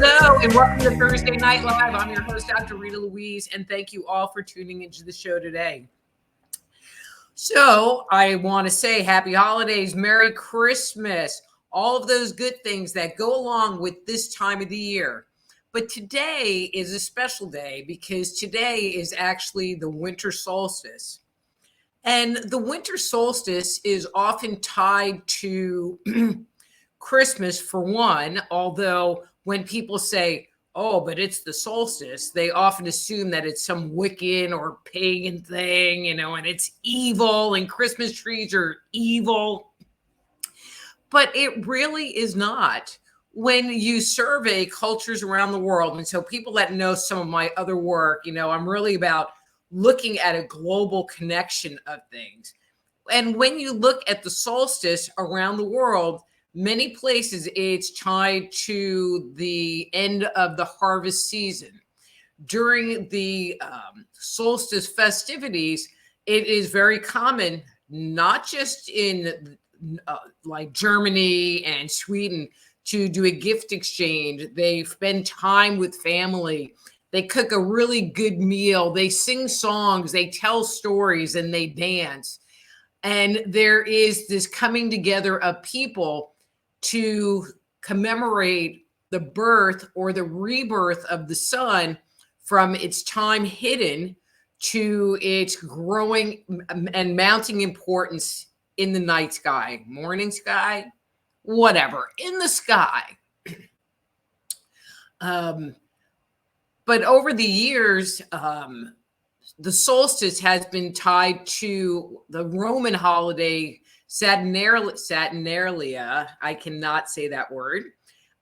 Hello, and welcome to Thursday Night Live. I'm your host, Dr. Rita Louise, and thank you all for tuning into the show today. So I want to say happy holidays, Merry Christmas, all of those good things that go along with this time of the year. But today is a special day because today is actually the winter solstice. And the winter solstice is often tied to Christmas for one, although when people say, oh, but it's the solstice, they often assume that it's some Wiccan or pagan thing, and it's evil and Christmas trees are evil. But it really is not. When you survey cultures around the world, and so people that know some of my other work, I'm really about looking at a global connection of things. And when you look at the solstice around the world, many places it's tied to the end of the harvest season. During the solstice festivities, it is very common, not just in like Germany and Sweden, to do a gift exchange. They spend time with family. They cook a really good meal. They sing songs, they tell stories, and they dance. And there is this coming together of people to commemorate the birth or the rebirth of the sun from its time hidden to its growing and mounting importance in the night sky, morning sky, whatever, in the sky. But over the years, the solstice has been tied to the Roman holiday Saturnalia, I cannot say that word,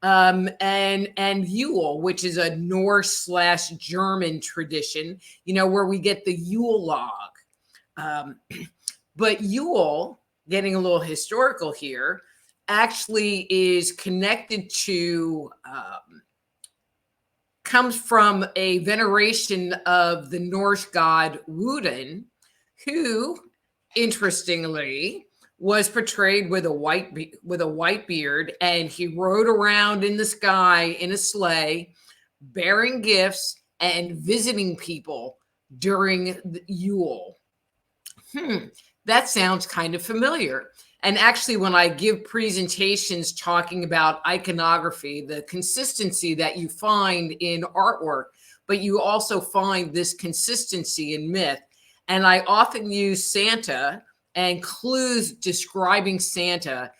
and Yule, which is a Norse/German tradition, where we get the Yule log. But Yule, getting a little historical here, actually is connected to, comes from a veneration of the Norse god Woden, who, interestingly, was portrayed with a white beard, and he rode around in the sky in a sleigh, bearing gifts and visiting people during the Yule. That sounds kind of familiar. And actually, when I give presentations talking about iconography, the consistency that you find in artwork, but you also find this consistency in myth. And I often use Santa and clues describing Santa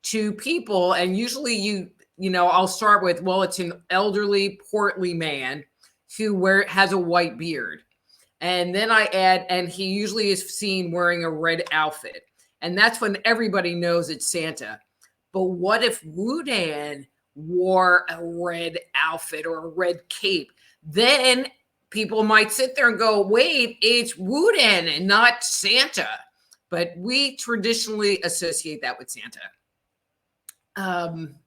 to people. And usually I'll start with, well, it's an elderly, portly man who has a white beard. And then I add, and he usually is seen wearing a red outfit. And that's when everybody knows it's Santa. But what if Woden wore a red outfit or a red cape? Then people might sit there and go, wait, it's Woden and not Santa. But we traditionally associate that with Santa. And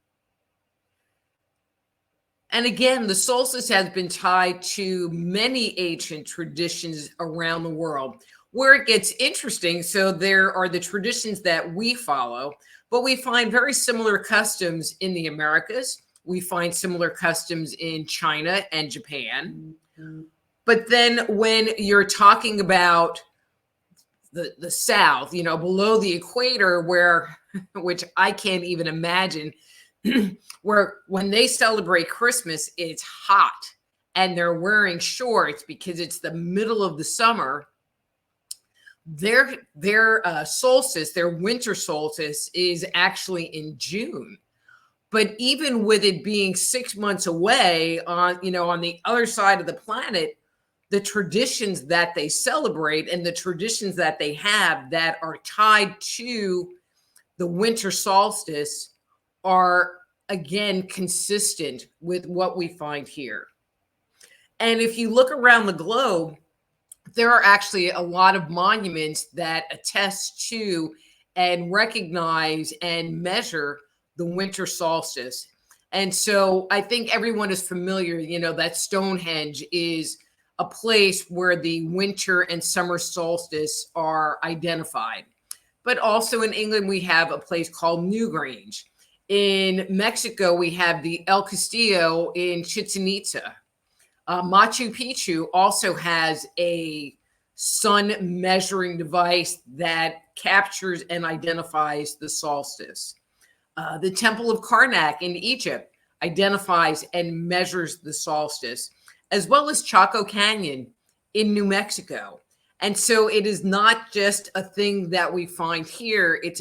again, the solstice has been tied to many ancient traditions around the world. Where it gets interesting, so there are the traditions that we follow, but we find very similar customs in the Americas. We find similar customs in China and Japan. But then when you're talking about the South, below the equator, which I can't even imagine, where when they celebrate Christmas, it's hot and they're wearing shorts because it's the middle of the summer. Their solstice, their winter solstice, is actually in June. But even with it being 6 months away on the other side of the planet, the traditions that they celebrate and the traditions that they have that are tied to the winter solstice are again, consistent with what we find here. And if you look around the globe, there are actually a lot of monuments that attest to and recognize and measure the winter solstice. And so I think everyone is familiar, that Stonehenge is a place where the winter and summer solstice are identified. But also in England, we have a place called Newgrange. In Mexico, we have the El Castillo in Chichen Itza. Machu Picchu also has a sun measuring device that captures and identifies the solstice. The Temple of Karnak in Egypt identifies and measures the solstice, as well as Chaco Canyon in New Mexico. And so it is not just a thing that we find here. It's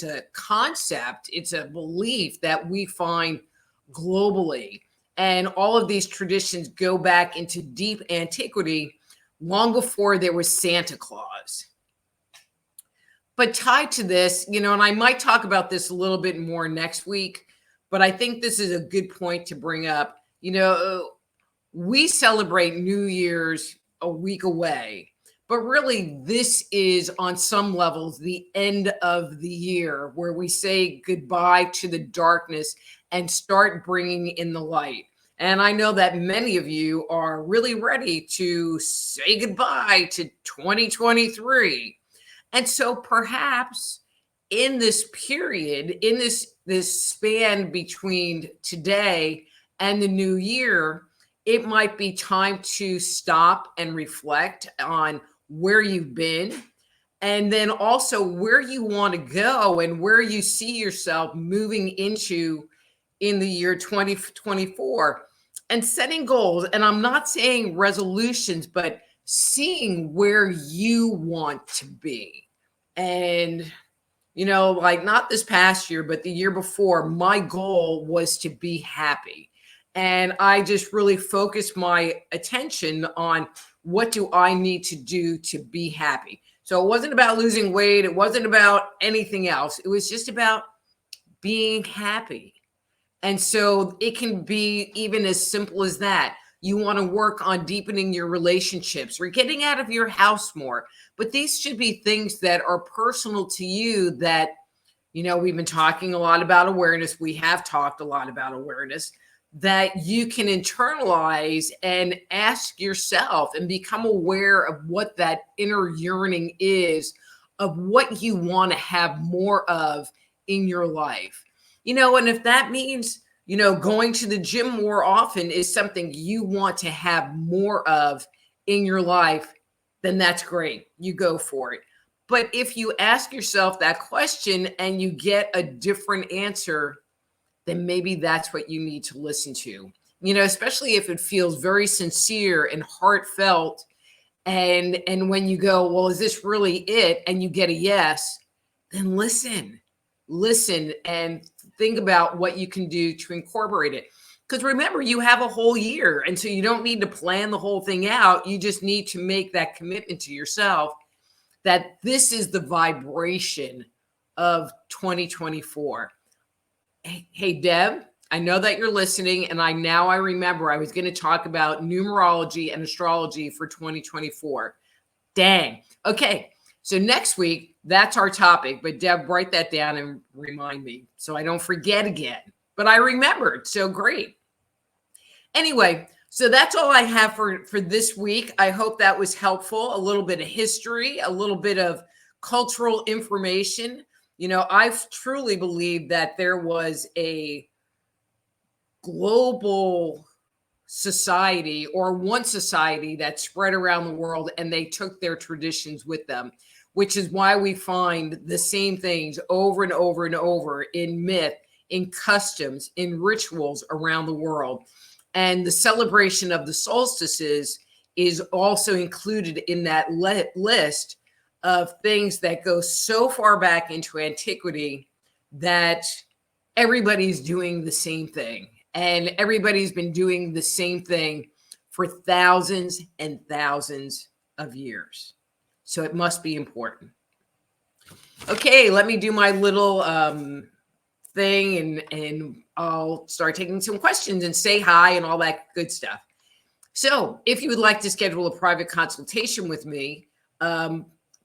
a concept. It's a belief that we find globally. And all of these traditions go back into deep antiquity, long before there was Santa Claus. But tied to this, and I might talk about this a little bit more next week, but I think this is a good point to bring up. We celebrate New Year's a week away, but really this is on some levels the end of the year, where we say goodbye to the darkness and start bringing in the light. And I know that many of you are really ready to say goodbye to 2023. And so perhaps in this period, in this span between today and the new year, it might be time to stop and reflect on where you've been, and then also where you want to go and where you see yourself moving into in the year 2024, and setting goals. And I'm not saying resolutions, but seeing where you want to be. And, like not this past year, but the year before, my goal was to be happy. And I just really focused my attention on what do I need to do to be happy. So it wasn't about losing weight. It wasn't about anything else. It was just about being happy. And so it can be even as simple as that. You want to work on deepening your relationships or getting out of your house more. But these should be things that are personal to you that, we've been talking a lot about awareness. We have talked a lot about awareness, that you can internalize and ask yourself and become aware of what that inner yearning is, of what you want to have more of in your life. And if that means, going to the gym more often is something you want to have more of in your life, then that's great. You go for it. But if you ask yourself that question and you get a different answer, then maybe that's what you need to listen to, especially if it feels very sincere and heartfelt. And when you go, well, is this really it? And you get a yes, then listen and think about what you can do to incorporate it. Because remember, you have a whole year. And so you don't need to plan the whole thing out. You just need to make that commitment to yourself that this is the vibration of 2024. Hey, Deb, I know that you're listening. And I remember I was going to talk about numerology and astrology for 2024. Dang. Okay. So next week, that's our topic. But Deb, write that down and remind me so I don't forget again. But I remembered. So great. Anyway, so that's all I have for this week. I hope that was helpful. A little bit of history, a little bit of cultural information. I truly believe that there was a global society or one society that spread around the world, and they took their traditions with them, which is why we find the same things over and over and over in myth, in customs, in rituals around the world. And the celebration of the solstices is also included in that list of things that go so far back into antiquity that everybody's doing the same thing. And everybody's been doing the same thing for thousands and thousands of years. So it must be important. Okay, let me do my little thing, and I'll start taking some questions and say hi and all that good stuff. So if you would like to schedule a private consultation with me,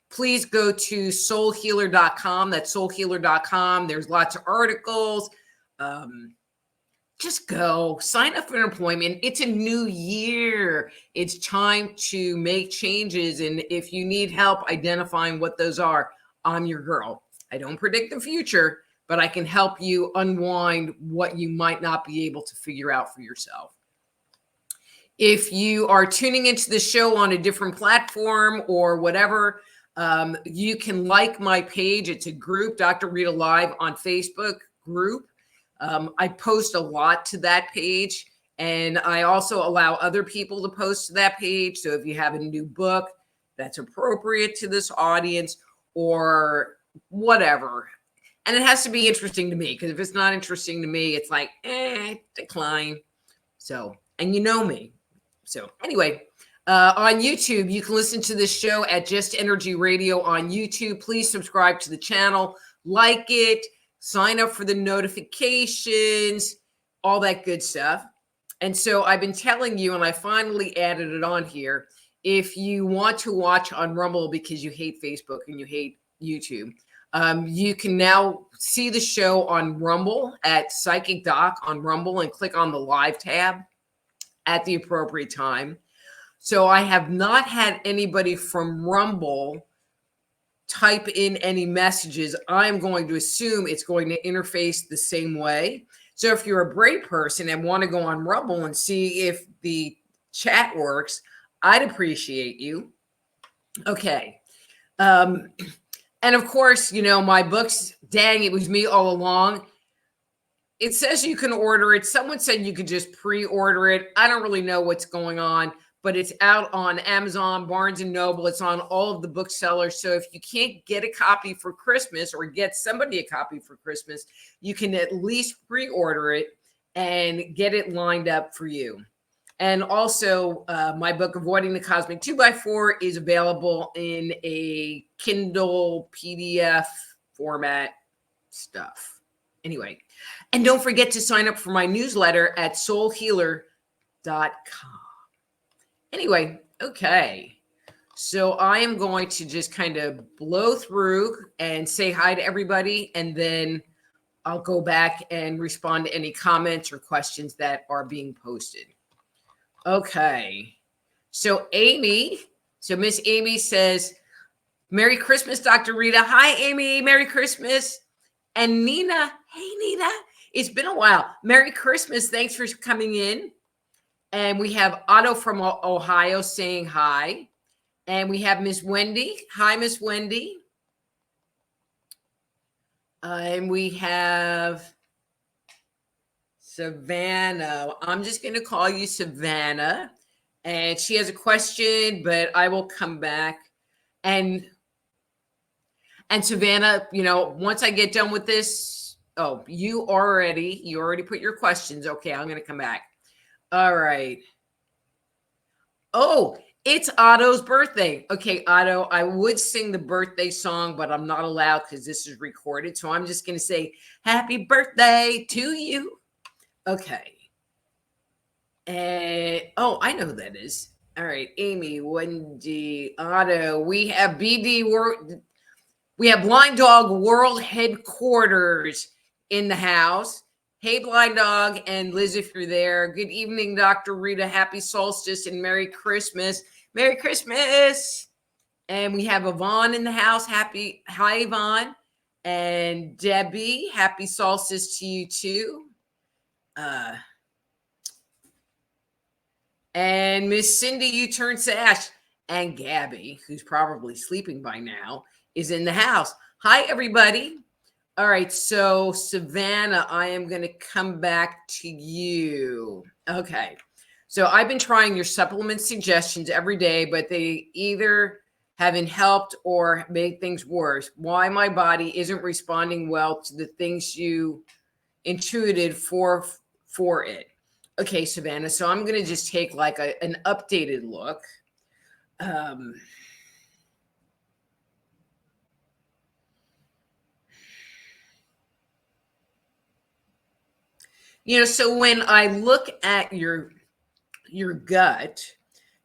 please go to soulhealer.com. That's soulhealer.com. There's lots of articles. Just go sign up for an appointment. It's a new year. It's time to make changes. And if you need help identifying what those are, I'm your girl. I don't predict the future, but I can help you unwind what you might not be able to figure out for yourself. If you are tuning into the show on a different platform or whatever, you can like my page. It's a group, Dr. Rita Live on Facebook group. I post a lot to that page, and I also allow other people to post to that page. So if you have a new book that's appropriate to this audience or whatever, and it has to be interesting to me, because if it's not interesting to me, it's like, decline. So, and you know me. So anyway, on YouTube, you can listen to this show at Just Energy Radio on YouTube. Please subscribe to the channel, like it, sign up for the notifications, all that good stuff. And so I've been telling you, and I finally added it on here, if you want to watch on Rumble because you hate Facebook and you hate YouTube, you can now see the show on Rumble at Psychic Doc on Rumble and click on the live tab at the appropriate time. So I have not had anybody from Rumble type in any messages. I'm going to assume it's going to interface the same way. So if you're a brave person and want to go on Rumble and see if the chat works, I'd appreciate you. Okay. And of course, you know, my books, dang, it was me all along. It says you can order it. Someone said you could just pre-order it. I don't really know what's going on, but it's out on Amazon, Barnes and Noble. It's on all of the booksellers. So if you can't get a copy for Christmas or get somebody a copy for Christmas, you can at least pre-order it and get it lined up for you. And also, my book, Avoiding the Cosmic 2x4, is available in a Kindle PDF format stuff. Anyway, and don't forget to sign up for my newsletter at soulhealer.com. Anyway, okay. So I am going to just kind of blow through and say hi to everybody, and then I'll go back and respond to any comments or questions that are being posted. Okay. So Miss Amy says, Merry Christmas, Dr. Rita. Hi, Amy. Merry Christmas. And Nina, hey, Nina, it's been a while. Merry Christmas. Thanks for coming in. And we have Otto from Ohio saying hi. And we have Miss Wendy. Hi, Miss Wendy. And we have Savannah. I'm just going to call you Savannah. And she has a question, but I will come back. And Savannah, you know, once I get done with this, you already put your questions. Okay, I'm going to come back. All right. Oh, it's Otto's birthday. Okay, Otto, I would sing the birthday song, but I'm not allowed because this is recorded. So I'm just going to say happy birthday to you. Okay. And I know who that is. All right, Amy, Wendy, Otto. We have BD World. We have Blind Dog World Headquarters in the house. Hey, Blind Dog, and Liz, if you're there. Good evening, Dr. Rita. Happy Solstice and Merry Christmas. Merry Christmas. And we have Yvonne in the house. Hi, Yvonne. And Debbie, happy Solstice to you too. And Miss Cindy, you turned sash. And Gabby, who's probably sleeping by now, is in the house. Hi, everybody. All right, so Savannah, I am going to come back to you. Okay, so I've been trying your supplement suggestions every day, but they either haven't helped or made things worse. Why my body isn't responding well to the things you intuited for it. Okay, Savannah, so I'm going to just take like an updated look. So when I look at your gut,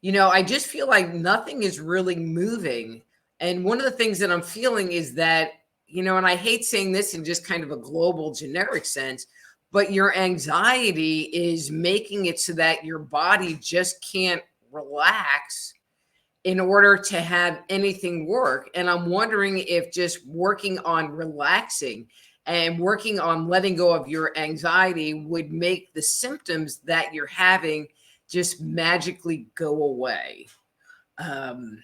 I just feel like nothing is really moving. And one of the things that I'm feeling is that, and I hate saying this in just kind of a global generic sense, but your anxiety is making it so that your body just can't relax in order to have anything work. And I'm wondering if just working on relaxing and working on letting go of your anxiety would make the symptoms that you're having just magically go away. Um,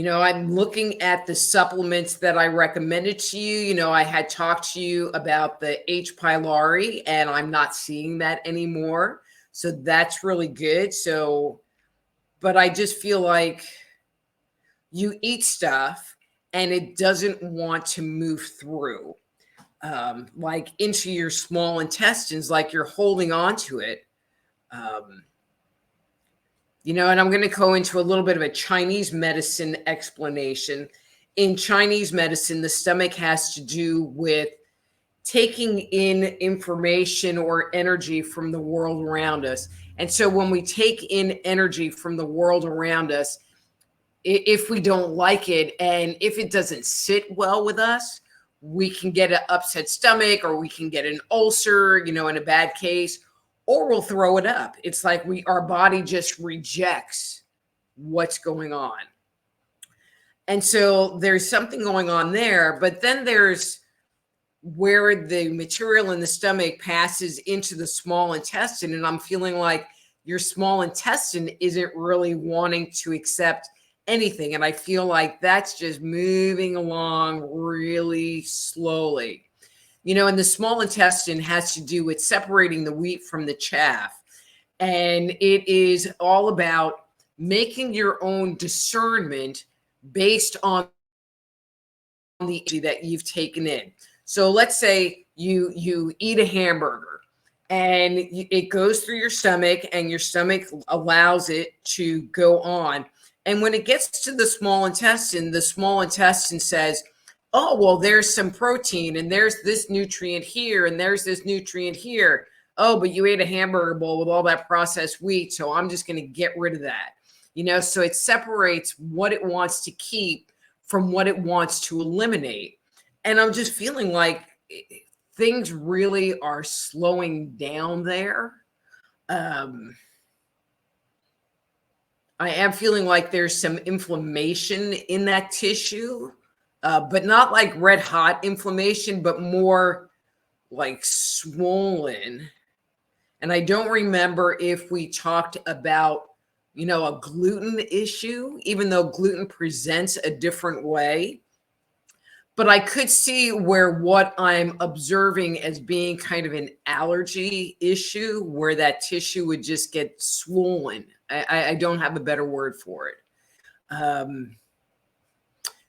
I'm looking at the supplements that I recommended to you. I had talked to you about the H. pylori, and I'm not seeing that anymore. So that's really good. But I just feel like you eat stuff and it doesn't want to move through, like into your small intestines, like you're holding on to it. Um, and I'm going to go into a little bit of a Chinese medicine explanation. In Chinese medicine, the stomach has to do with taking in information or energy from the world around us. And so when we take in energy from the world around us, if we don't like it and if it doesn't sit well with us, we can get an upset stomach, or we can get an ulcer, in a bad case, or we'll throw it up. It's like our body just rejects what's going on. And so there's something going on there, but then there's where the material in the stomach passes into the small intestine. And I'm feeling like your small intestine isn't really wanting to accept anything. And I feel like that's just moving along really slowly. And the small intestine has to do with separating the wheat from the chaff. And it is all about making your own discernment based on the energy that you've taken in. So let's say you eat a hamburger and it goes through your stomach, and your stomach allows it to go on. And when it gets to the small intestine says, oh, well, there's some protein, and there's this nutrient here, and there's this nutrient here. Oh, but you ate a hamburger bowl with all that processed wheat, so I'm just going to get rid of that. So it separates what it wants to keep from what it wants to eliminate. And I'm just feeling like things really are slowing down there. I am feeling like there's some inflammation in that tissue, but not like red hot inflammation, but more like swollen. And I don't remember if we talked about, a gluten issue, even though gluten presents a different way. But I could see where what I'm observing as being kind of an allergy issue, where that tissue would just get swollen. I don't have a better word for it.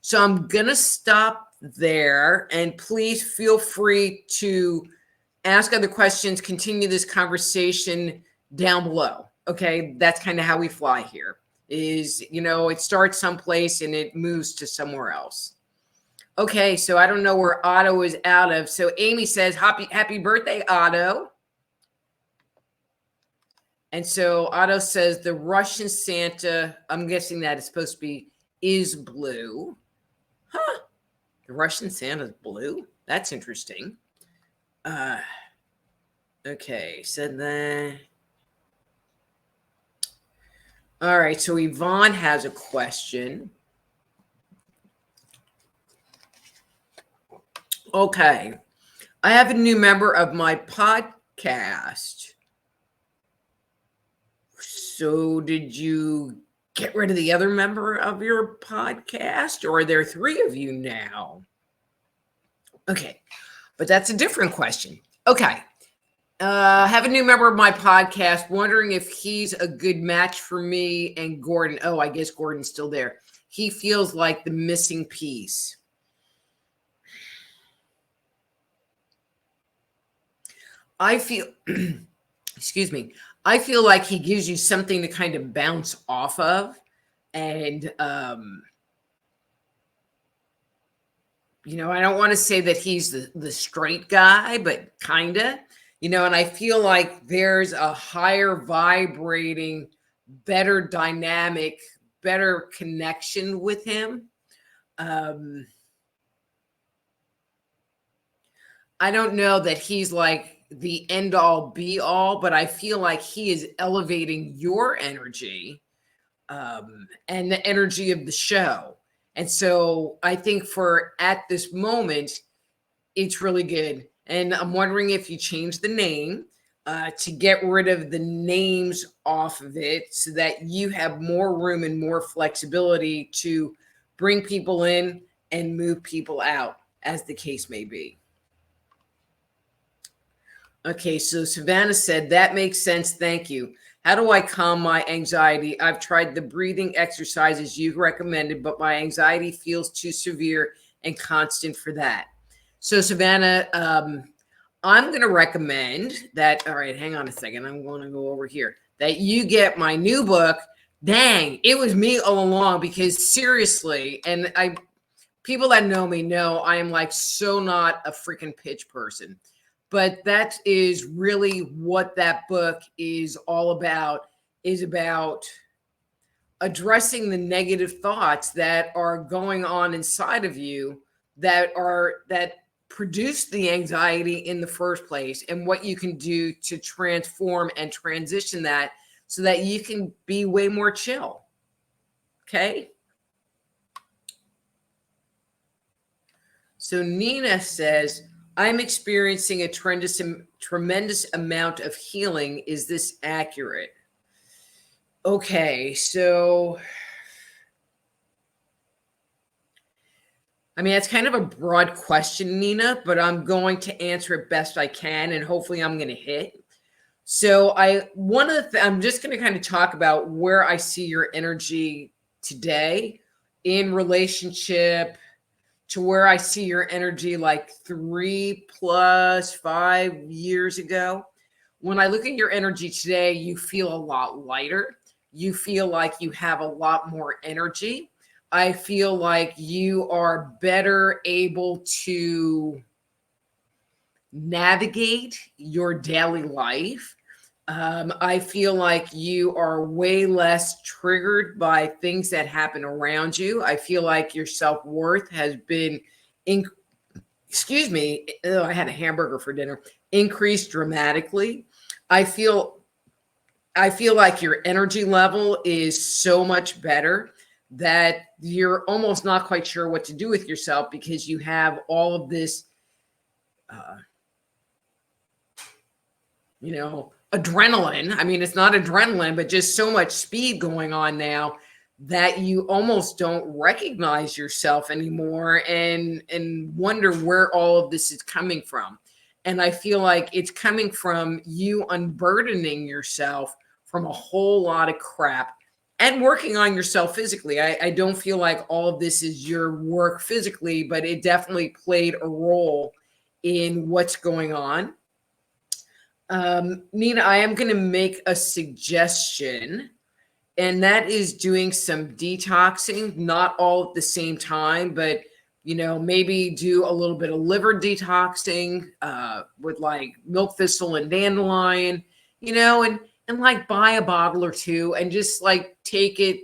So I'm going to stop there, and please feel free to ask other questions, continue this conversation down below. Okay. That's kind of how we fly here is, it starts someplace and it moves to somewhere else. Okay. So I don't know where Otto is out of. So Amy says, happy birthday, Otto. And so Otto says the Russian Santa, I'm guessing that is supposed to be, is blue. Huh. The Russian Santa's blue? That's interesting. Okay, so then. All right, so Yvonne has a question. Okay, I have a new member of my podcast. So did you get rid of the other member of your podcast, or are there 3 of you now? Okay, but that's a different question. Okay. Have a new member of my podcast, wondering if he's a good match for me and Gordon. Oh, I guess Gordon's still there. He feels like the missing piece. I feel, excuse me, I feel like he gives you something to kind of bounce off of. And I don't want to say that he's the straight guy, but kinda, and I feel like there's a higher vibrating, better dynamic, better connection with him. Um, I don't know that he's like the end all be all, but I feel like he is elevating your energy, and the energy of the show. And so I think for at this moment, it's really good. And I'm wondering if you change the name to get rid of the names off of it so that you have more room and more flexibility to bring people in and move people out, as the case may be. Okay, so Savannah said, that makes sense. Thank you. How do I calm my anxiety? I've tried the breathing exercises you recommended, but my anxiety feels too severe and constant for that. So, Savannah, I'm going to recommend that. All right, hang on a second. I'm going to go over here. That you get my new book. Dang, it was me all along, because seriously, and people that know me know I am like so not a freaking pitch person. But that is really what that book is all about, is about addressing the negative thoughts that are going on inside of you that produce the anxiety in the first place, and what you can do to transform and transition that so that you can be way more chill. Okay? So Nina says, I'm experiencing a tremendous amount of healing. Is this accurate? Okay, so I mean, that's kind of a broad question, Nina, but I'm going to answer it best I can, and hopefully I'm going to hit. So I'm just going to kind of talk about where I see your energy today in relationship to where I see your energy like 3+5 years ago. When I look at your energy today, you feel a lot lighter. You feel like you have a lot more energy. I feel like you are better able to navigate your daily life. I feel like you are way less triggered by things that happen around you. I feel like your self-worth has been, excuse me, I had a hamburger for dinner, increased dramatically. I feel like your energy level is so much better that you're almost not quite sure what to do with yourself, because you have all of this, adrenaline. I mean, it's not adrenaline, but just so much speed going on now that you almost don't recognize yourself anymore, and wonder where all of this is coming from. And I feel like it's coming from you unburdening yourself from a whole lot of crap and working on yourself physically. I don't feel like all of this is your work physically, but it definitely played a role in what's going on. Nina, I am going to make a suggestion, and that is doing some detoxing, not all at the same time, but maybe do a little bit of liver detoxing with like milk thistle and dandelion, and like buy a bottle or two and just like take it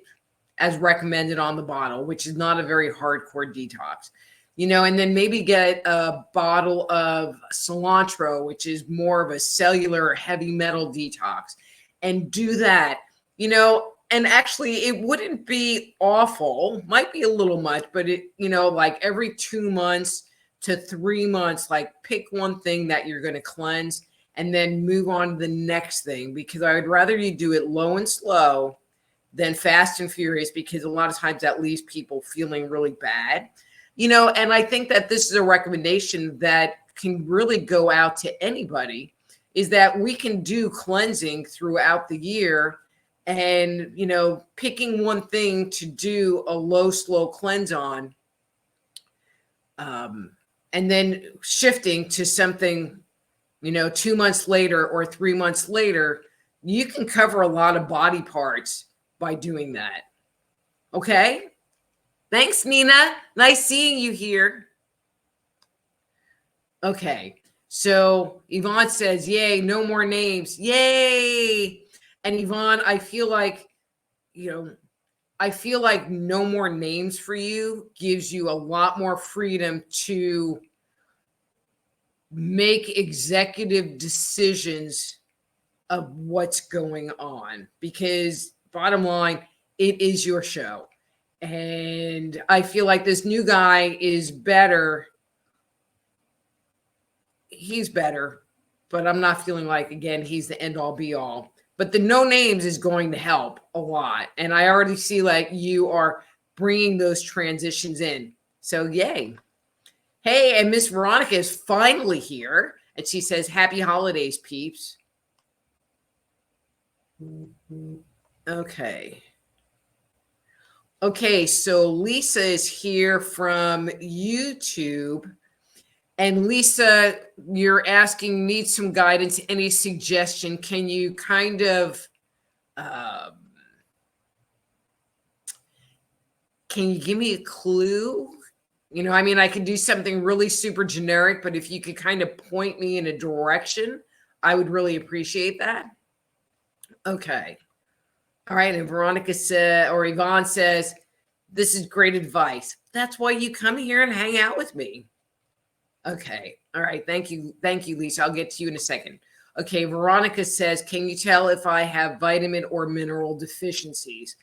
as recommended on the bottle, which is not a very hardcore detox. And then maybe get a bottle of cilantro, which is more of a cellular heavy metal detox, and do that, and actually it wouldn't be awful, might be a little much, but it, like every 2 months to 3 months, like pick one thing that you're going to cleanse and then move on to the next thing, because I would rather you do it low and slow than fast and furious, because a lot of times that leaves people feeling really bad. And I think that this is a recommendation that can really go out to anybody, is that we can do cleansing throughout the year, and, picking one thing to do a low, slow cleanse on, and then shifting to something, 2 months later or 3 months later. You can cover a lot of body parts by doing that. Okay. Thanks, Nina. Nice seeing you here. Okay. So Yvonne says, yay, no more names. Yay. And Yvonne, you know, I feel like no more names for you gives you a lot more freedom to make executive decisions of what's going on, because bottom line, it is your show. And I feel like this new guy is better. He's better, but I'm not feeling like, again, he's the end all be all. But the no names is going to help a lot. And I already see like you are bringing those transitions in. So, yay. Hey, and Miss Veronica is finally here. And she says, happy holidays, peeps. Okay. Okay, so Lisa is here from YouTube. And Lisa, you're asking, need some guidance, any suggestion? Can you kind of, um, can you give me a clue? I mean, I could do something really super generic, but if you could kind of point me in a direction, I would really appreciate that. Okay. All right. And Veronica said, or Yvonne says, this is great advice. That's why you come here and hang out with me. Okay. All right. Thank you. Thank you, Lisa. I'll get to you in a second. Okay. Veronica says, can you tell if I have vitamin or mineral deficiencies?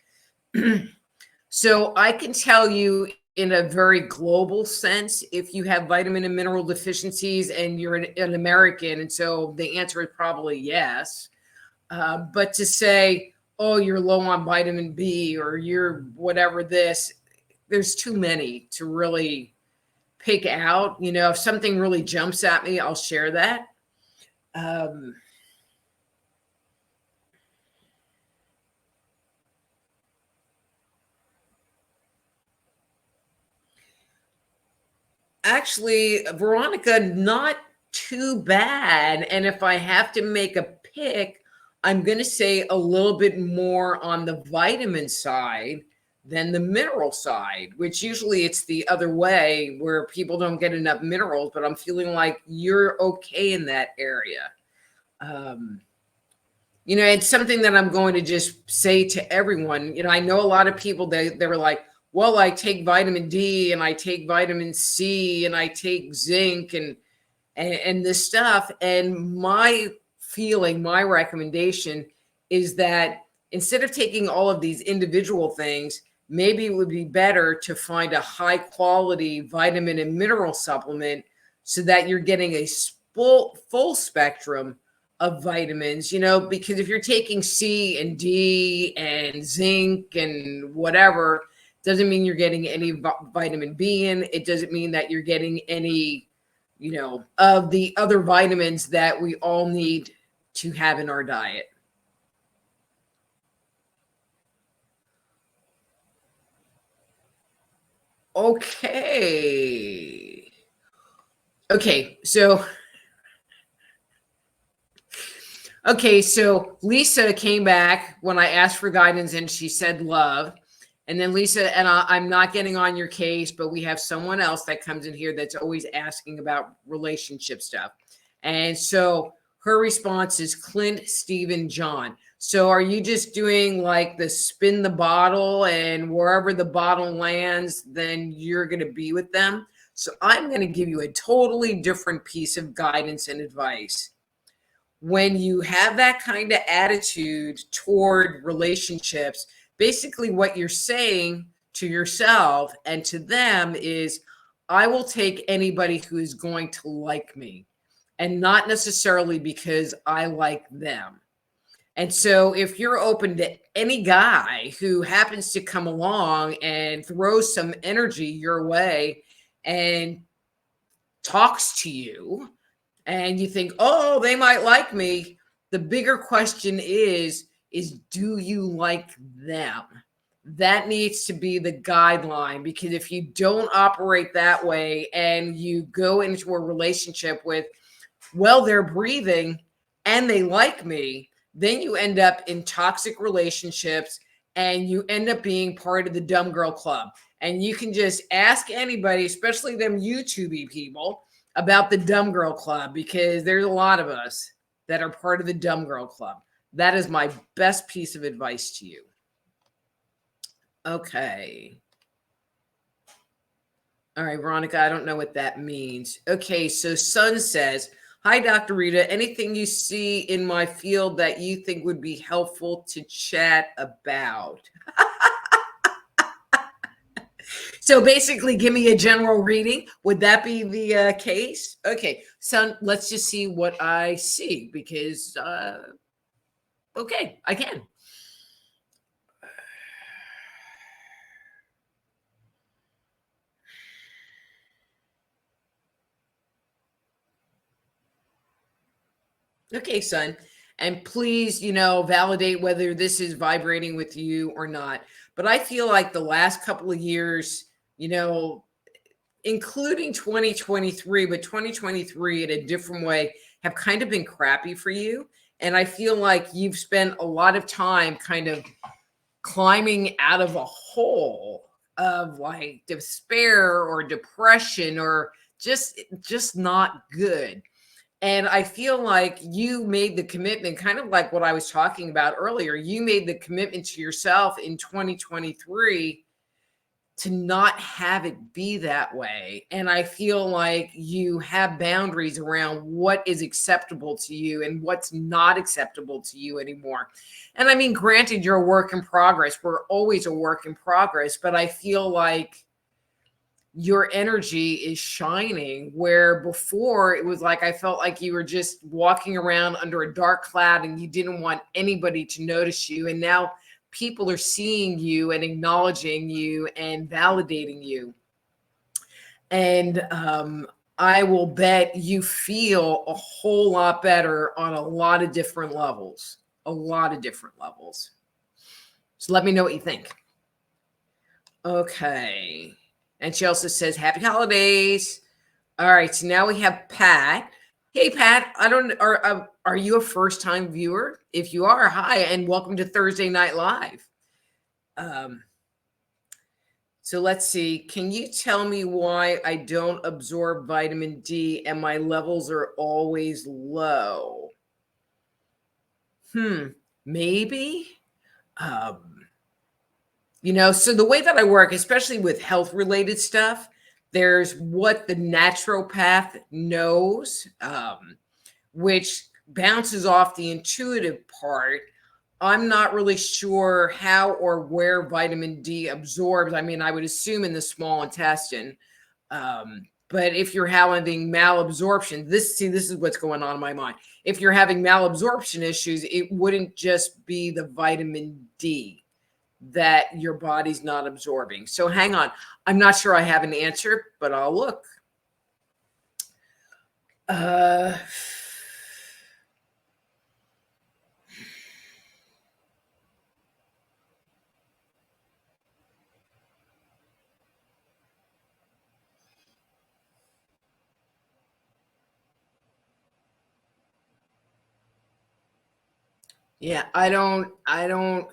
So I can tell you in a very global sense if you have vitamin and mineral deficiencies and you're an American. And so the answer is probably yes. But to say, oh, you're low on vitamin B or you're whatever this, there's too many to really pick out. If something really jumps at me, I'll share that. Actually, Veronica, not too bad. And if I have to make a pick, I'm going to say a little bit more on the vitamin side than the mineral side, which usually it's the other way where people don't get enough minerals, but I'm feeling like you're okay in that area. It's something that I'm going to just say to everyone. I know a lot of people, they were like, well, I take vitamin D and I take vitamin C and I take zinc and this stuff. And my recommendation is that instead of taking all of these individual things, maybe it would be better to find a high quality vitamin and mineral supplement so that you're getting a full spectrum of vitamins, because if you're taking C and D and zinc and whatever, doesn't mean you're getting any vitamin B in. It doesn't mean that you're getting any, of the other vitamins that we all need to have in our diet. Okay. Okay, so Lisa came back when I asked for guidance and she said love. And then Lisa, and I'm not getting on your case, but we have someone else that comes in here that's always asking about relationship stuff. And so her response is Clint, Stephen, John. So are you just doing like the spin the bottle and wherever the bottle lands, then you're going to be with them? So I'm going to give you a totally different piece of guidance and advice. When you have that kind of attitude toward relationships, basically what you're saying to yourself and to them is, I will take anybody who is going to like me, and not necessarily because I like them. And so if you're open to any guy who happens to come along and throws some energy your way and talks to you, and you think, oh, they might like me, the bigger question is do you like them? That needs to be the guideline, because if you don't operate that way and you go into a relationship with, well, they're breathing and they like me, then you end up in toxic relationships and you end up being part of the dumb girl club. And you can just ask anybody, especially them YouTubey people about the Dumb Girl Club, because there's a lot of us that are part of the Dumb Girl Club. That is my best piece of advice to you. Okay. All right, Veronica, I don't know what that means. Okay, so Sun says, hi, Dr. Rita. Anything you see in my field that you think would be helpful to chat about? So basically, give me a general reading. Would that be the case? Okay, Sun, let's just see what I see, because, okay, I can. Okay, son. And please, validate whether this is vibrating with you or not. But I feel like the last couple of years, including 2023, but 2023 in a different way, have kind of been crappy for you. And I feel like you've spent a lot of time kind of climbing out of a hole of like despair or depression or just not good. And I feel like you made the commitment, kind of like what I was talking about earlier. You made the commitment to yourself in 2023 to not have it be that way. And I feel like you have boundaries around what is acceptable to you and what's not acceptable to you anymore. And I mean, granted, you're a work in progress. We're always a work in progress, but I feel like your energy is shining, where before it was like I felt like you were just walking around under a dark cloud and you didn't want anybody to notice you. And now people are seeing you and acknowledging you and validating you. And I will bet you feel a whole lot better on a lot of different levels. A lot of different levels. So let me know what you think. Okay. And she also says, happy holidays. All right. So now we have Pat. Hey, Pat, are you a first time viewer? If you are, hi, and welcome to Thursday Night Live. So let's see. Can you tell me why I don't absorb vitamin D and my levels are always low? Maybe. So the way that I work, especially with health related stuff, there's what the naturopath knows, which bounces off the intuitive part. I'm not really sure how or where vitamin D absorbs. I mean, I would assume in the small intestine. But if you're having malabsorption, this is what's going on in my mind. If you're having malabsorption issues, it wouldn't just be the vitamin D that your body's not absorbing. So hang on. I'm not sure I have an answer, but I'll look. Yeah, I don't.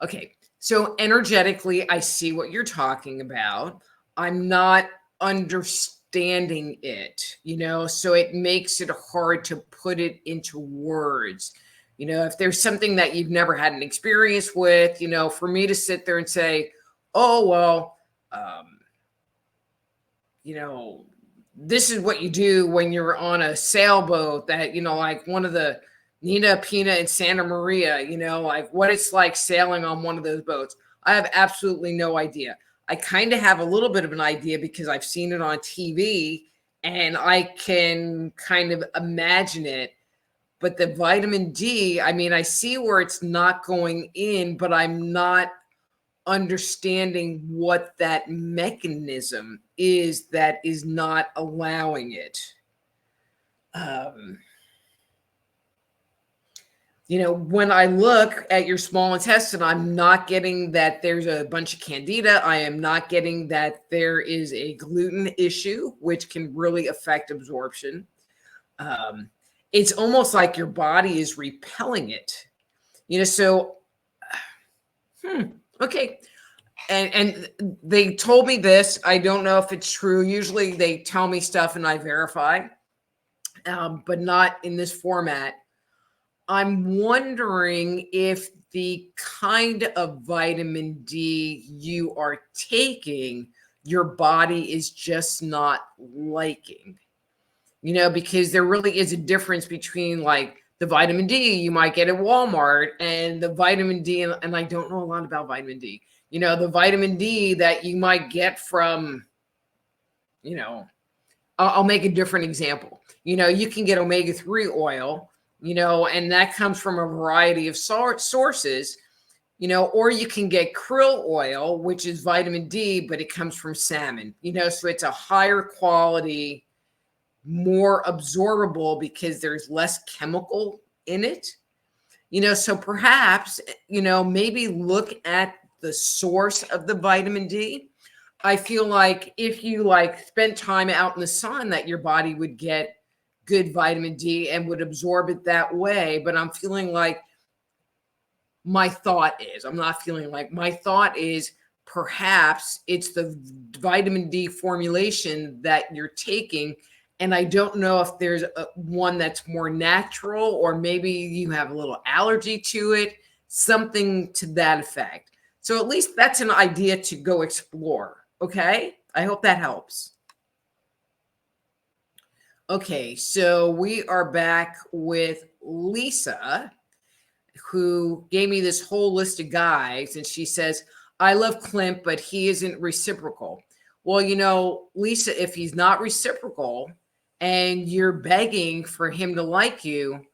Okay. So energetically, I see what you're talking about. I'm not understanding it, so it makes it hard to put it into words. If there's something that you've never had an experience with, for me to sit there and say, oh, well, this is what you do when you're on a sailboat that, like one of the Nina, Pina, and Santa Maria, like what it's like sailing on one of those boats. I have absolutely no idea. I kind of have a little bit of an idea because I've seen it on TV and I can kind of imagine it. But the vitamin D, I mean, I see where it's not going in, but I'm not understanding what that mechanism is that is not allowing it. When I look at your small intestine, I'm not getting that there's a bunch of candida. I am not getting that there is a gluten issue, which can really affect absorption. It's almost like your body is repelling it. So, okay. and they told me this. I don't know if it's true. Usually they tell me stuff and I verify, but not in this format. I'm wondering if the kind of vitamin D you are taking, your body is just not liking, because there really is a difference between like the vitamin D you might get at Walmart and the vitamin D, and I don't know a lot about vitamin D, the vitamin D that you might get from, I'll make a different example. You can get omega-3 oil, and that comes from a variety of sources, or you can get krill oil, which is vitamin D, but it comes from salmon, so it's a higher quality, more absorbable because there's less chemical in it, so perhaps, maybe look at the source of the vitamin D. I feel like if you spent time out in the sun, that your body would get good vitamin D and would absorb it that way. But I'm feeling like my thought is perhaps it's the vitamin D formulation that you're taking. And I don't know if there's one that's more natural, or maybe you have a little allergy to it, something to that effect. So at least that's an idea to go explore. Okay, I hope that helps. Okay, so we are back with Lisa, who gave me this whole list of guys, and she says, I love Clint, but he isn't reciprocal. Well, Lisa, if he's not reciprocal and you're begging for him to like you,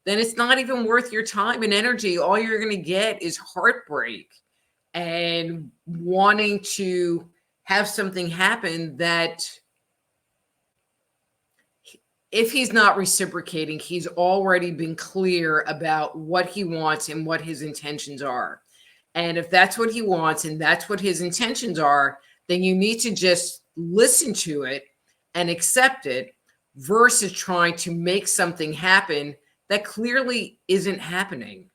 then it's not even worth your time and energy. All you're going to get is heartbreak and wanting to have something happen that, if he's not reciprocating, he's already been clear about what he wants and what his intentions are. And if that's what he wants and that's what his intentions are, then you need to just listen to it and accept it versus trying to make something happen that clearly isn't happening.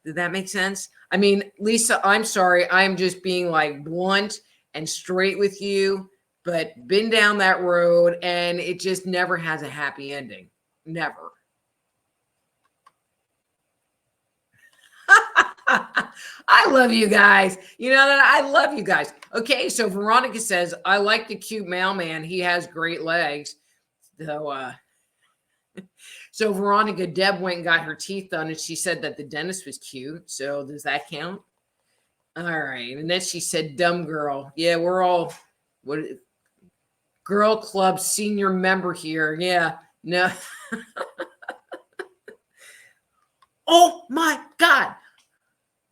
Did that make sense? I mean, Lisa, I'm sorry. I'm just being like blunt and straight with you, but been down that road and it just never has a happy ending. Never. I love you guys. You know that I love you guys. Okay, so Veronica says, I like the cute mailman. He has great legs. So Veronica, Deb went and got her teeth done, and she said that the dentist was cute. So does that count? All right. And then she said, dumb girl. Yeah, we're all girl club senior member here. Yeah. No. Oh my God.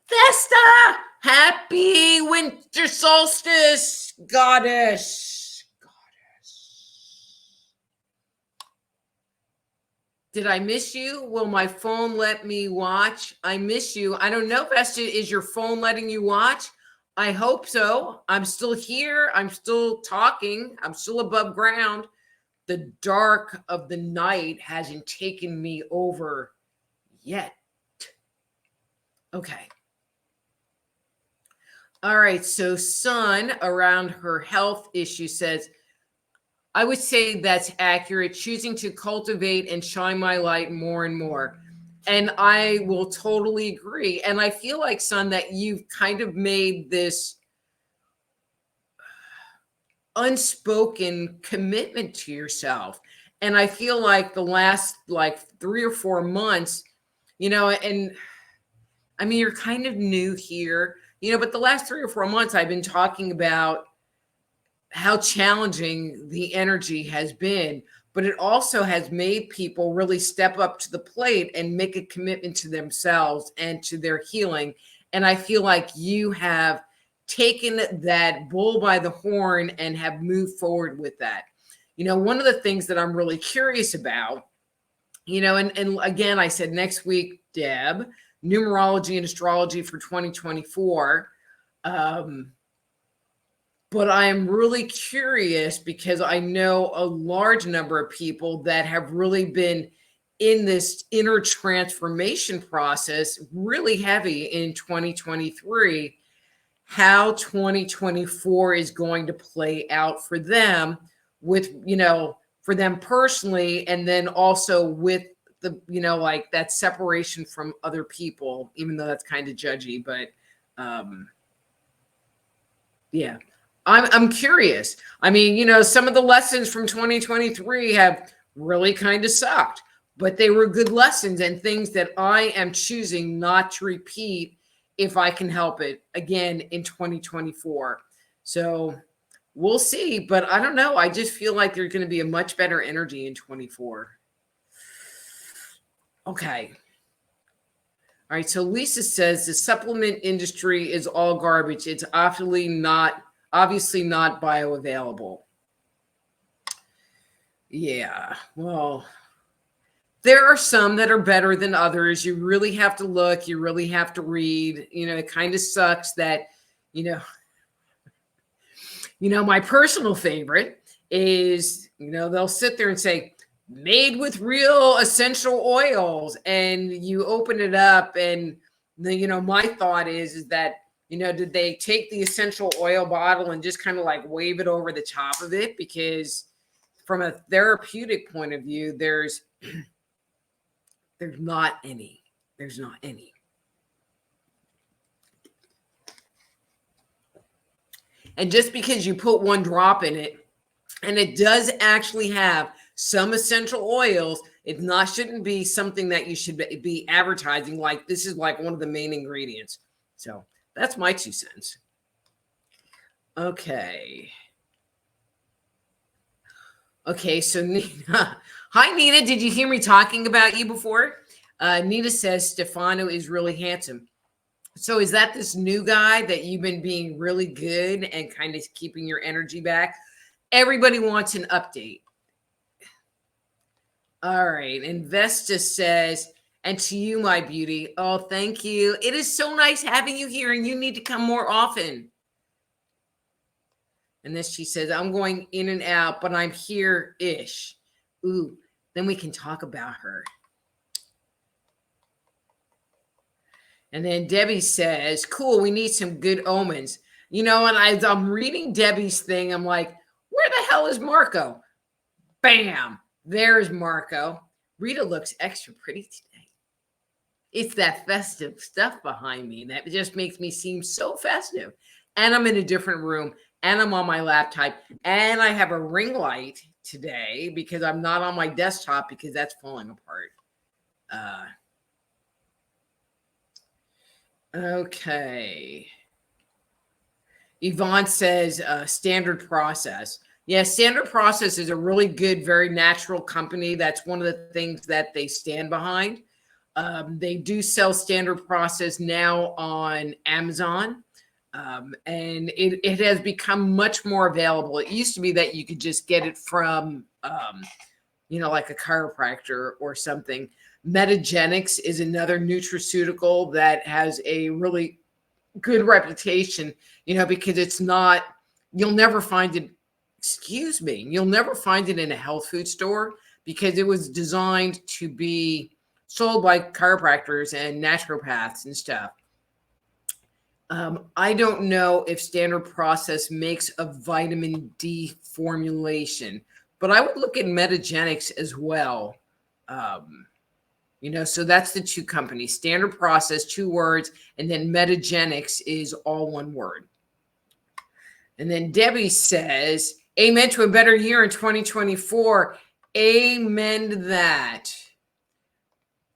Vesta, happy winter solstice, goddess. Did I miss you? Will my phone let me watch? I miss you. I don't know, Vesta, is your phone letting you watch? I hope so. I'm still here. I'm still talking. I'm still above ground. The dark of the night hasn't taken me over yet. Okay. All right. So Sun, around her health issue, says, I would say that's accurate. Choosing to cultivate and shine my light more and more. And I will totally agree. And I feel like, Sun, that you've kind of made this unspoken commitment to yourself. And I feel like the last 3 or 4 months, and I mean, you're kind of new here, but the last 3 or 4 months I've been talking about how challenging the energy has been, but it also has made people really step up to the plate and make a commitment to themselves and to their healing. And I feel like you have taken that bull by the horn and have moved forward with that. One of the things that I'm really curious about, and again, I said next week, Deb, numerology and astrology for 2024. But I am really curious because I know a large number of people that have really been in this inner transformation process really heavy in 2023. how 2024 is going to play out for them with, for them personally, and then also with the, like that separation from other people, even though that's kind of judgy, but yeah. I'm curious. I mean, some of the lessons from 2023 have really kind of sucked, but they were good lessons and things that I am choosing not to repeat if I can help it again in 2024. So we'll see, but I don't know. I just feel like there's going to be a much better energy in 24. Okay. All right. So Lisa says the supplement industry is all garbage. It's obviously not bioavailable. Yeah. Well, there are some that are better than others. You really have to look, you really have to read. It kind of sucks that, my personal favorite is, they'll sit there and say, made with real essential oils, and you open it up, and my thought is that, did they take the essential oil bottle and just kind of like wave it over the top of it? Because from a therapeutic point of view, there's not any. There's not any. And just because you put one drop in it, and it does actually have some essential oils, it shouldn't be something that you should be advertising like this is like one of the main ingredients. So that's my 2 cents. Okay. Okay, so Nina. Hi, Nina. Did you hear me talking about you before? Nina says Stefano is really handsome. So is that this new guy that you've been being really good and kind of keeping your energy back? Everybody wants an update. All right. And Vesta says, and to you, my beauty. Oh, thank you. It is so nice having you here, and you need to come more often. And then she says, I'm going in and out, but I'm here-ish. Ooh, then we can talk about her. And then Debbie says, cool, we need some good omens. And I'm reading Debbie's thing. I'm like, where the hell is Marco? Bam, there's Marco. Rita looks extra pretty today. It's that festive stuff behind me that just makes me seem so festive. And I'm in a different room, and I'm on my laptop, and I have a ring light today because I'm not on my desktop because that's falling apart. Okay. Yvonne says Standard Process. Yeah, Standard Process is a really good, very natural company. That's one of the things that they stand behind. They do sell Standard Process now on Amazon. And it has become much more available. It used to be that you could just get it from, like a chiropractor or something. Metagenics is another nutraceutical that has a really good reputation, because it's not, you'll never find it, you'll never find it in a health food store because it was designed to be sold by chiropractors and naturopaths and stuff. I don't know if Standard Process makes a vitamin D formulation, but I would look at Metagenics as well. So that's the 2 companies, Standard Process, 2 words, and then Metagenics is all 1 word. And then Debbie says, amen to a better year in 2024. Amen to that.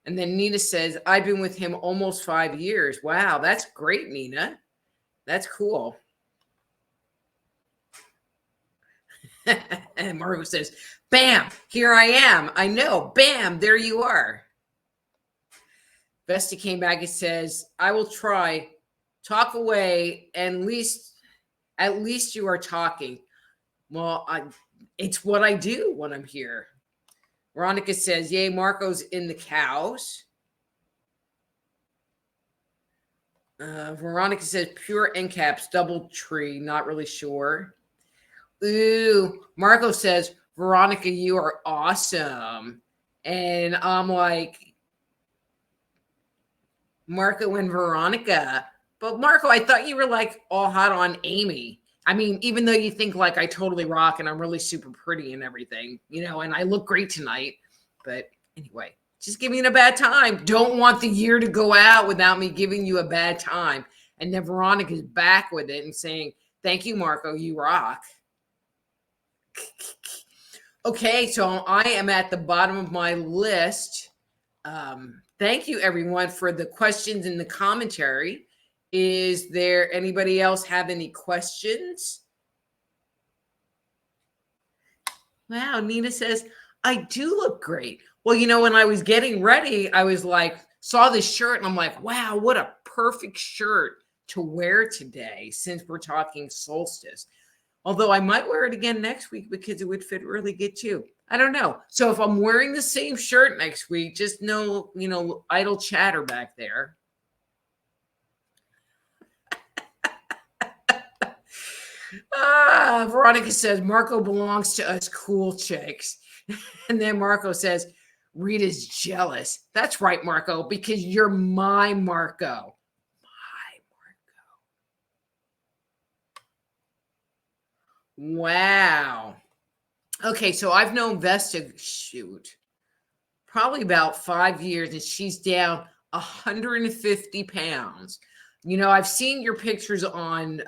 And then Nina says, I've been with him almost 5 years. Wow, that's great, Nina. That's cool. And Margo says, bam, here I am. I know, bam, there you are. Vesta came back and says, I will try. Talk away, and at least you are talking. Well, it's what I do when I'm here. Veronica says, yay, Marco's in the cows. Veronica says, pure end caps, double tree, not really sure. Ooh, Marco says, Veronica, you are awesome. And I'm like, Marco and Veronica, But Marco, I thought you were like all hot on Amy. I mean, even though you think like I totally rock and I'm really super pretty and everything, and I look great tonight. But anyway, just giving a bad time. Don't want the year to go out without me giving you a bad time. And then Veronica's back with it and saying, thank you, Marco, you rock. Okay, so I am at the bottom of my list. Thank you, everyone, for the questions and the commentary. Is there anybody else have any questions? Wow, Nina says, I do look great. Well, when I was getting ready, I was like, saw this shirt and I'm like, wow, what a perfect shirt to wear today since we're talking solstice. Although I might wear it again next week because it would fit really good too. I don't know. So if I'm wearing the same shirt next week, just no, idle chatter back there. Veronica says, Marco belongs to us cool chicks. And then Marco says, Rita's jealous. That's right, Marco, because you're my Marco. Wow. Okay, so I've known Vesta, probably about 5 years, and she's down 150 pounds. I've seen your pictures on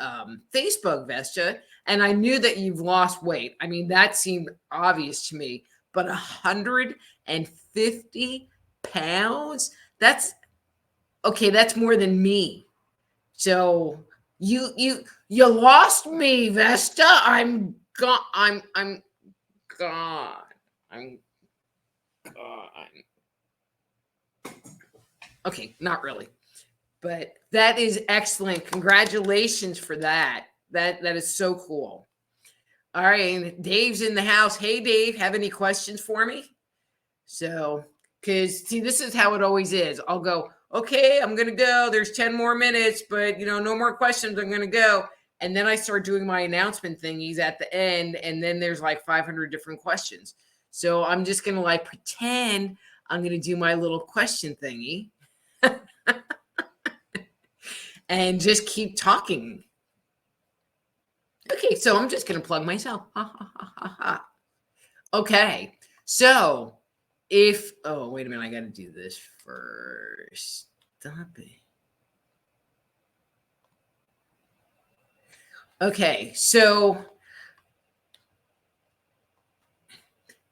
Facebook, Vesta, and I knew that you've lost weight. I mean, that seemed obvious to me, but 150 pounds? That's more than me. So you lost me, Vesta. I'm gone. I'm gone. I'm gone. Okay, not really. But that is excellent. Congratulations for that. That is so cool. All right, and Dave's in the house. Hey, Dave, have any questions for me? So, because see, this is how it always is. I'll go, okay, I'm going to go. There's 10 more minutes, but no more questions. I'm going to go. And then I start doing my announcement thingies at the end. And then there's like 500 different questions. So I'm just going to like pretend I'm going to do my little question thingy and just keep talking. Okay, so I'm just going to plug myself. Okay, so wait a minute, I got to do this first. Stop it. Okay, so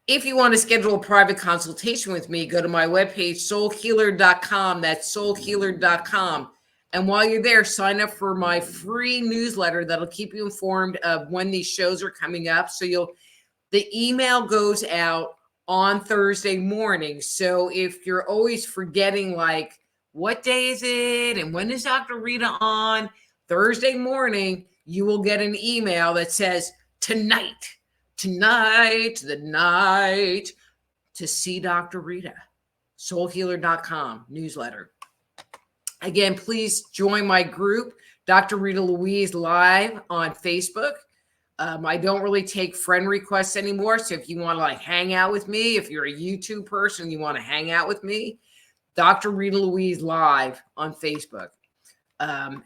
if you want to schedule a private consultation with me, go to my webpage, soulhealer.com. That's soulhealer.com. And while you're there, sign up for my free newsletter that'll keep you informed of when these shows are coming up. So the email goes out on Thursday morning. So if you're always forgetting, like, what day is it and when is Dr. Rita on? Thursday morning, you will get an email that says, tonight, the night to see Dr. Rita. Soulhealer.com newsletter. Again, please join my group, Dr. Rita Louise Live on Facebook. I don't really take friend requests anymore. So if you want to like hang out with me, if you're a YouTube person, you want to hang out with me, Dr. Rita Louise Live on Facebook.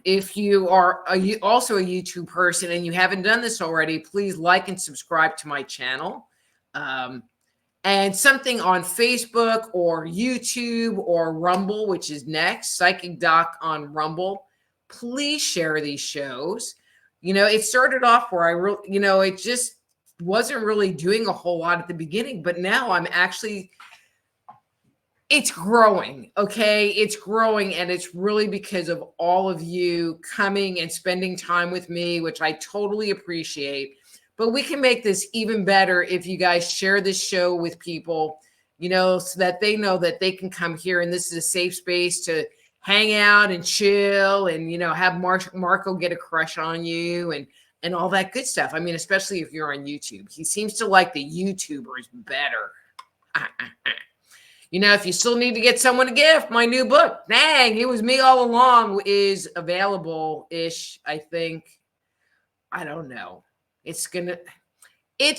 If you are also a YouTube person and you haven't done this already, please like and subscribe to my channel. And something on Facebook or YouTube or Rumble, which is next, Psychic Doc on Rumble. Please share these shows. It started off where it just wasn't really doing a whole lot at the beginning, but now it's growing. Okay. It's growing. And it's really because of all of you coming and spending time with me, which I totally appreciate. But we can make this even better if you guys share this show with people, so that they know that they can come here and this is a safe space to hang out and chill and, have Marco get a crush on you and all that good stuff. I mean, especially if you're on YouTube. He seems to like the YouTubers better. If you still need to get someone a gift, my new book, dang, it was me all along, is available-ish, I think. I don't know. It's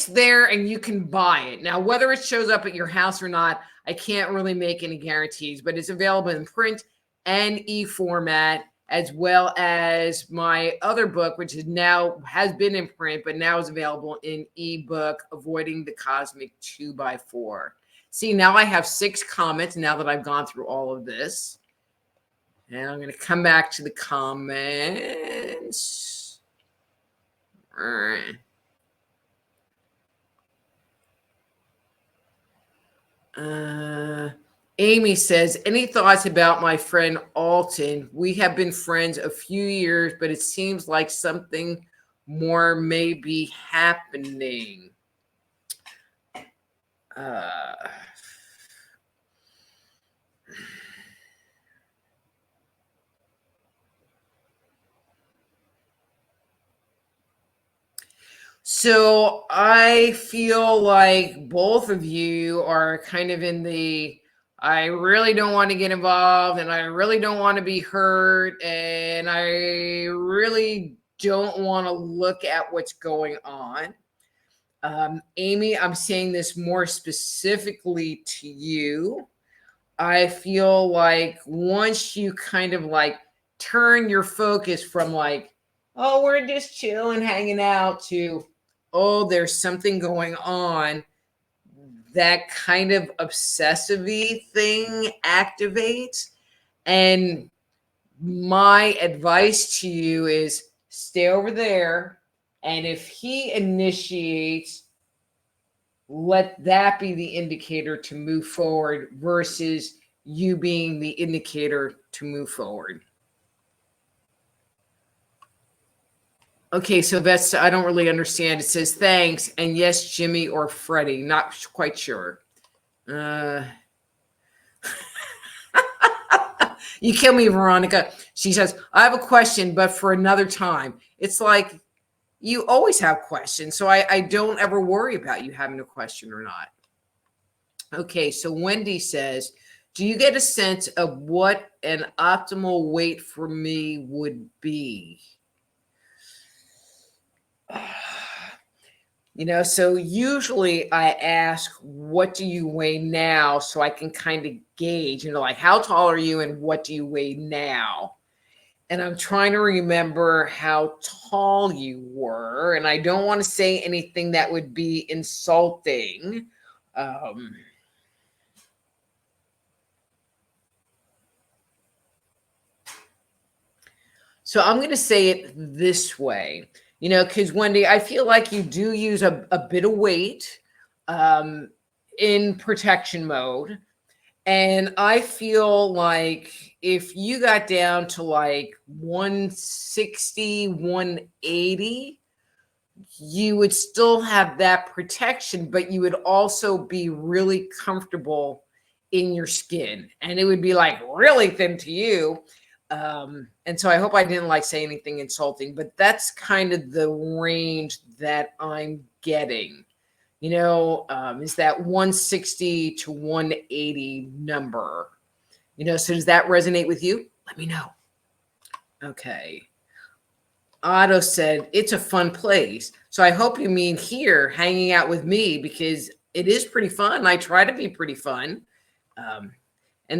there and you can buy it. Now, whether it shows up at your house or not, I can't really make any guarantees, but it's available in print and e-format. as well as my other book, which is now has been in print, but now is available in ebook, Avoiding the Cosmic 2x4. See, now I have 6 comments now that I've gone through all of this. And I'm going to come back to the comments. All right. Amy says, any thoughts about my friend Alton? We have been friends a few years, but it seems like something more may be happening. So I feel like both of you are kind of in the, I really don't want to get involved and I really don't want to be hurt and I really don't want to look at what's going on. Amy, I'm saying this more specifically to you. I feel like once you kind of like turn your focus from like, oh, we're just chilling, hanging out, to, oh, there's something going on, that kind of obsessive-y thing activates. And my advice to you is stay over there. And if he initiates, let that be the indicator to move forward versus you being the indicator to move forward. Okay, so that's, I don't really understand. It says thanks, and yes, Jimmy or Freddie. Not quite sure. You kill me, Veronica. She says, I have a question, but for another time. It's like, you always have questions, so I don't ever worry about you having a question or not. Okay, so Wendy says, do you get a sense of what an optimal weight for me would be? You know, so usually I ask, what do you weigh now? So I can kind of gauge, you know, like, how tall are you and what do you weigh now? And I'm trying to remember how tall you were. And I don't want to say anything that would be insulting. So I'm going to say it this way. You know, because Wendy, I feel like you do use a bit of weight in protection mode. And I feel like if you got down to like 160, 180, you would still have that protection, but you would also be really comfortable in your skin. And it would be like really thin to you. And so I hope I didn't like say anything insulting, but that's kind of the range that I'm getting, you know, is that 160 to 180 number, you know, so does that resonate with you? Let me know. Okay. Otto said, it's a fun place. So I hope you mean here hanging out with me, because it is pretty fun. I try to be pretty fun. And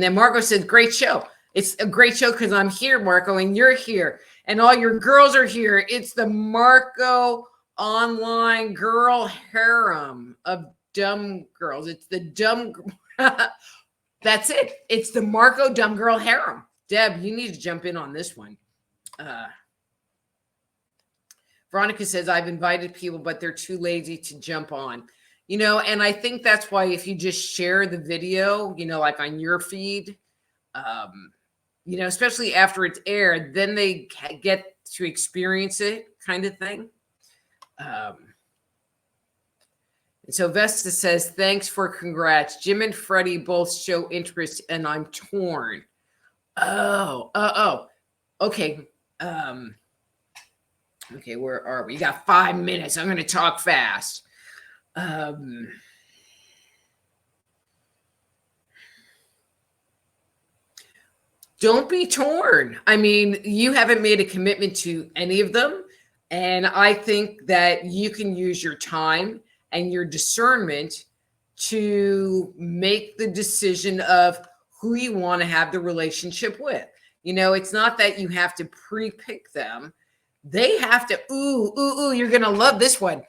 then Marco said, great show. It's a great show because I'm here, Marco, and you're here, and all your girls are here. It's the Marco online girl harem of dumb girls. It's the dumb. That's it. It's the Marco dumb girl harem. Deb, you need to jump in on this one. Veronica says, I've invited people, but they're too lazy to jump on. You know, and I think that's why if you just share the video, you know, like on your feed, you know, especially after it's aired, then they get to experience it, kind of thing. And so Vesta says, thanks for congrats. Jim and Freddie both show interest and I'm torn. Oh, okay. Okay, where are we? You got 5 minutes. I'm going to talk fast. Don't be torn. I mean, you haven't made a commitment to any of them. And I think that you can use your time and your discernment to make the decision of who you want to have the relationship with. It's not that you have to pre-pick them. They have to, you're going to love this one.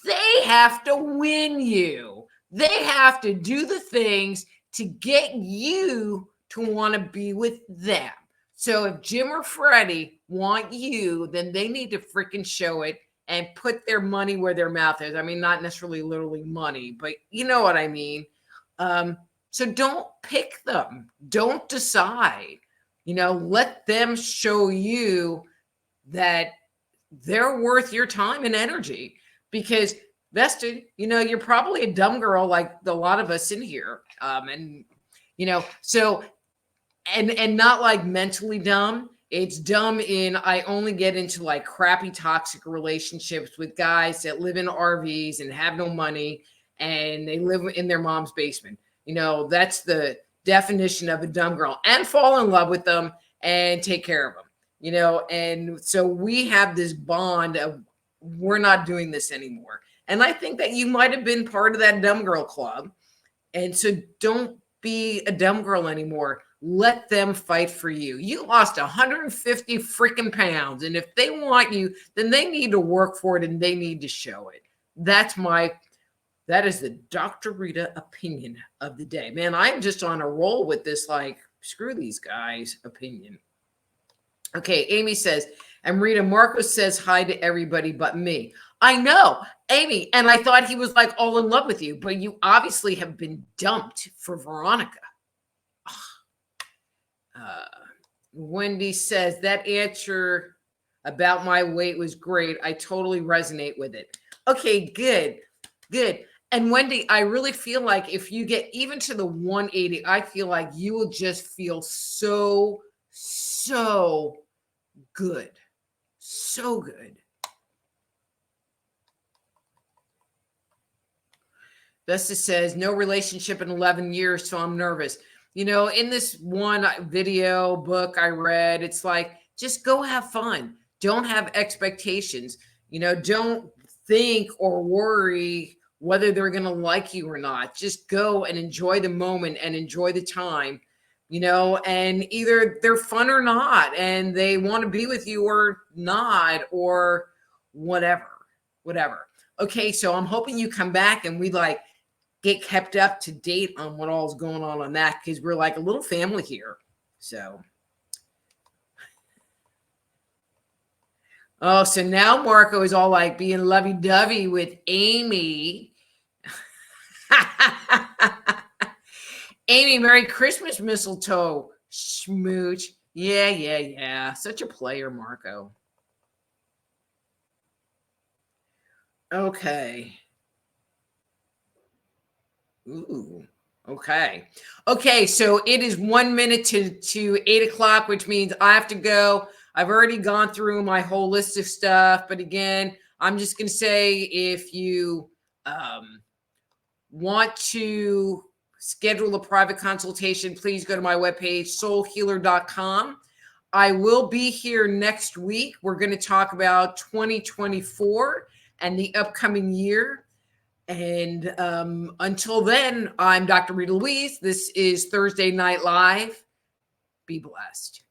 They have to win you. They have to do the things to get you to want to be with them. So if Jim or Freddie want you, then they need to freaking show it and put their money where their mouth is. I mean, not necessarily literally money, but you know what I mean. So don't pick them. Don't decide. Let them show you that they're worth your time and energy. Because vested, you're probably a dumb girl like a lot of us in here. And not like mentally dumb. It's dumb in I only get into like crappy toxic relationships with guys that live in RVs and have no money and they live in their mom's basement. That's the definition of a dumb girl, and fall in love with them and take care of them, and so we have this bond of we're not doing this anymore. And I think that you might have been part of that dumb girl club. And so don't be a dumb girl anymore. Let them fight for you. You lost 150 freaking pounds. And if they want you, then they need to work for it and they need to show it. That is the Dr. Rita opinion of the day. Man, I'm just on a roll with this, like, screw these guys opinion. Okay, Amy says, and Rita, Marco says hi to everybody but me. I know, Amy, and I thought he was like all in love with you, but you obviously have been dumped for Veronica. Wendy says, that answer about my weight was great. I totally resonate with it. Okay, good. And Wendy, I really feel like if you get even to the 180, I feel like you will just feel so good. So good. Vesta says, no relationship in 11 years, so I'm nervous. In this one video book I read, it's like, just go have fun. Don't have expectations. Don't think or worry whether they're going to like you or not. Just go and enjoy the moment and enjoy the time, and either they're fun or not, and they want to be with you or not, or whatever. Okay, so I'm hoping you come back and we get kept up to date on what all is going on that, because we're like a little family here. So, so now Marco is all like being lovey-dovey with Amy. Amy, Merry Christmas, mistletoe smooch. Yeah. Such a player, Marco. Okay. Ooh. Okay. So it is 1 minute to 8 o'clock, which means I have to go. I've already gone through my whole list of stuff. But again, I'm just going to say, if you want to schedule a private consultation, please go to my webpage, soulhealer.com. I will be here next week. We're going to talk about 2024 and the upcoming year. And until then, I'm Dr. Rita Louise. This is Thursday Night Live. Be blessed.